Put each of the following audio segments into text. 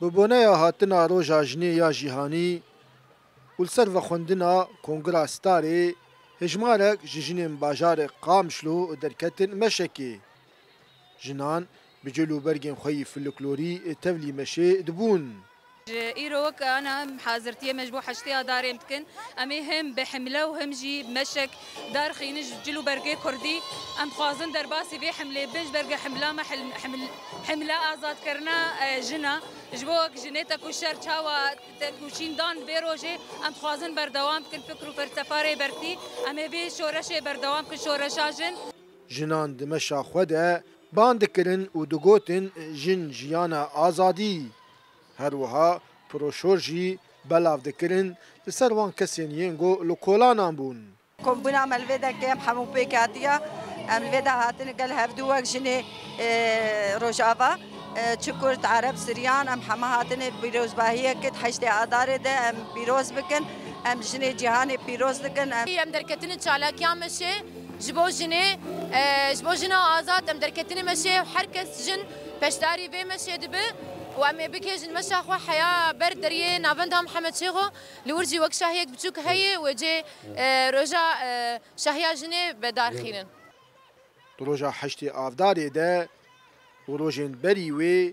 ببونەیە هاتنە ڕۆژا ژنێ یا جیهانی و لەسەر vexwendina Kongra Starê hejmarek ji jinên bajarê Qamişlo derketin meşekê. Jinan bi celûbergên xwe yî folklorî tevlî meşê dibûn. إيروك أنا حاضرتي مجبو حشتي داري متكن أمي هم بحملة وهم جي بمشك دار خينج جلو برقة كردي أم خوازن درباسي في حملة بنج برقة حملة ما حملة آزاد كرنا جنا جبوك جنيتا كوشر تشاوا كوشين دان بيروجي أم خوازن بردوام كن فكرو فرتفاري برتي أمي في شورشة بردوام كن شورشاجن Jinan di meşa xwe de ban dikirin û digotin jin jiyana azadî. Her wiha proşor jî belav dikirin li ser wan kesên yên got li kolanan bûn. Kombina melvedekê em hemû pêk hatiye em li vê de hatine gel hevdûwek jinê Rojava çi Kurd Ereb Siryan em heme hatine pîrozbahiyekê heştê adarê de em pîroz bikin em jinê cîhanê pîroz dikin em derketin çalakiyan meşê ji bo jinê ji bo jina azad em derketin meşê herkes jin peşdarî vê meşê dibe وأم بكيجن مشى خو حياة بردرية نافندها محمد شيخو لورجي وك شاهيك بتشوك هي وجي رجع شاهيا جني بدار خيرن Roja heştê avdarê de û rojên berî wê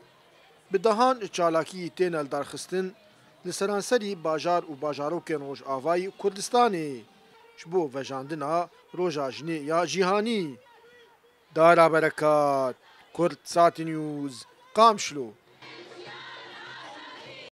bi dehan çalakiyî tên eldarxistin li seranserî bajar û bajarokên Rojavayî Kurdistanê ji bo vejandina roja jinê ya cîhanî. Dara berekat Kurd Sat News Qamişlo.